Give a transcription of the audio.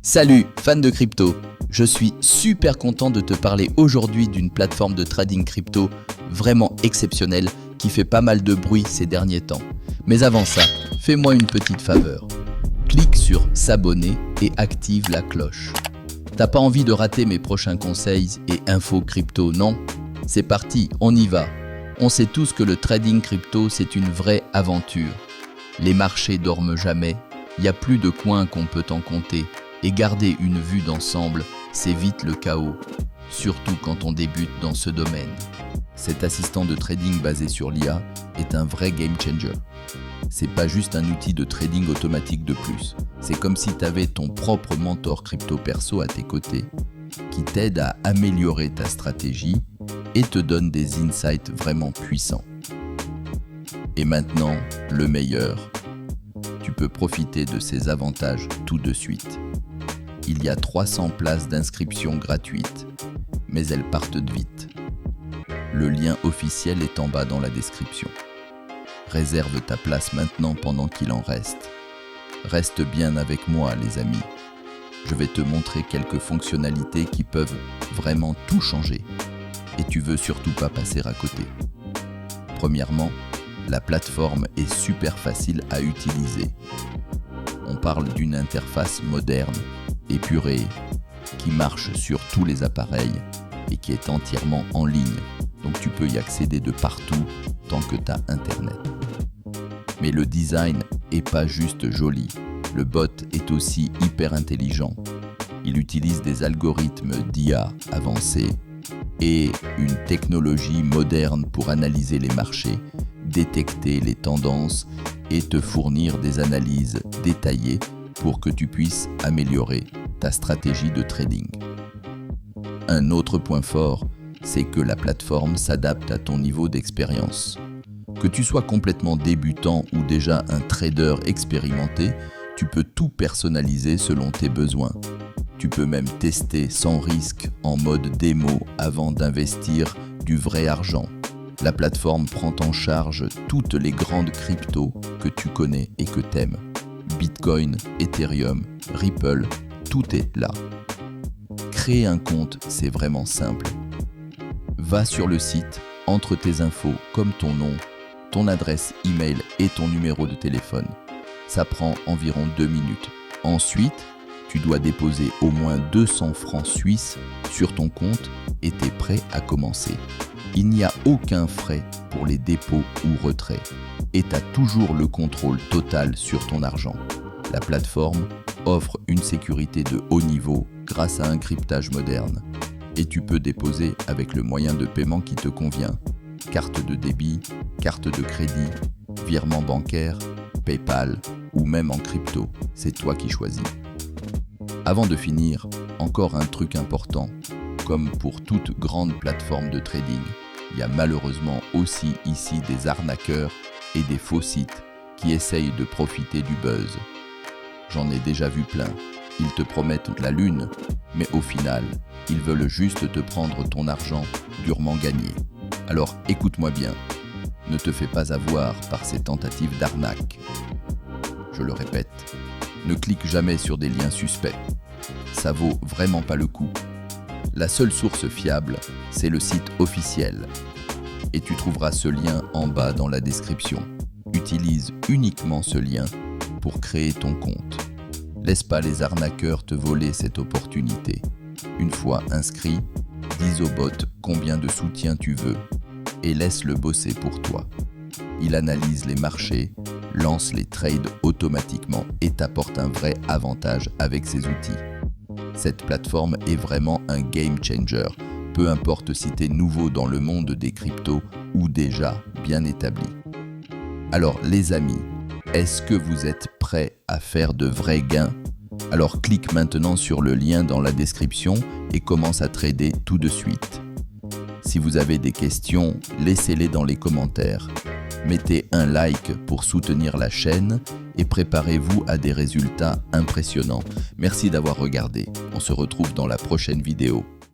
Salut, fan de crypto. Je suis super content de te parler aujourd'hui d'une plateforme de trading crypto vraiment exceptionnelle qui fait pas mal de bruit ces derniers temps. Mais avant ça, fais-moi une petite faveur. Clique sur s'abonner et active la cloche. T'as pas envie de rater mes prochains conseils et infos crypto, non? C'est parti, on y va. On sait tous que le trading crypto, c'est une vraie aventure. Les marchés dorment jamais, il y a plus de coins qu'on peut en compter. Et garder une vue d'ensemble, c'est vite le chaos, surtout quand on débute dans ce domaine. Cet assistant de trading basé sur l'IA est un vrai game changer. C'est pas juste un outil de trading automatique de plus, c'est comme si tu avais ton propre mentor crypto perso à tes côtés, qui t'aide à améliorer ta stratégie et te donne des insights vraiment puissants. Et maintenant, le meilleur, tu peux profiter de ces avantages tout de suite. Il y a 300 places d'inscription gratuites, mais elles partent vite. Le lien officiel est en bas dans la description. Réserve ta place maintenant pendant qu'il en reste. Reste bien avec moi, les amis. Je vais te montrer quelques fonctionnalités qui peuvent vraiment tout changer. Et tu veux surtout pas passer à côté. Premièrement, la plateforme est super facile à utiliser. On parle d'une interface moderne, épurée, qui marche sur tous les appareils et qui est entièrement en ligne. Donc tu peux y accéder de partout tant que tu as Internet. Mais le design est pas juste joli. Le bot est aussi hyper intelligent. Il utilise des algorithmes d'IA avancés et une technologie moderne pour analyser les marchés, détecter les tendances et te fournir des analyses détaillées pour que tu puisses améliorer ta stratégie de trading. Un autre point fort, c'est que la plateforme s'adapte à ton niveau d'expérience. Que tu sois complètement débutant ou déjà un trader expérimenté, tu peux tout personnaliser selon tes besoins. Tu peux même tester sans risque en mode démo avant d'investir du vrai argent. La plateforme prend en charge toutes les grandes cryptos que tu connais et que t'aimes. Bitcoin, Ethereum, Ripple, tout est là. Créer un compte, c'est vraiment simple. Va sur le site, entre tes infos comme ton nom, ton adresse email et ton numéro de téléphone. Ça prend environ 2 minutes. Ensuite, tu dois déposer au moins 200 francs suisses sur ton compte et t'es prêt à commencer. Il n'y a aucun frais pour les dépôts ou retraits et tu as toujours le contrôle total sur ton argent. La plateforme offre une sécurité de haut niveau grâce à un cryptage moderne et tu peux déposer avec le moyen de paiement qui te convient. Carte de débit, carte de crédit, virement bancaire, PayPal ou même en crypto, c'est toi qui choisis. Avant de finir, encore un truc important. Comme pour toute grande plateforme de trading, il y a malheureusement aussi ici des arnaqueurs et des faux sites qui essayent de profiter du buzz. J'en ai déjà vu plein. Ils te promettent la lune, mais au final, ils veulent juste te prendre ton argent durement gagné. Alors écoute-moi bien, ne te fais pas avoir par ces tentatives d'arnaque. Je le répète, ne clique jamais sur des liens suspects. Ça vaut vraiment pas le coup. La seule source fiable, c'est le site officiel. Et tu trouveras ce lien en bas dans la description. Utilise uniquement ce lien pour créer ton compte. Laisse pas les arnaqueurs te voler cette opportunité. Une fois inscrit, dis au bot combien de soutien tu veux et laisse-le bosser pour toi. Il analyse les marchés, lance les trades automatiquement et t'apporte un vrai avantage avec ses outils. Cette plateforme est vraiment un game changer, peu importe si tu es nouveau dans le monde des cryptos ou déjà bien établi. Alors les amis, est-ce que vous êtes prêts à faire de vrais gains? Alors clique maintenant sur le lien dans la description et commence à trader tout de suite. Si vous avez des questions, laissez-les dans les commentaires. Mettez un like pour soutenir la chaîne et préparez-vous à des résultats impressionnants. Merci d'avoir regardé. On se retrouve dans la prochaine vidéo.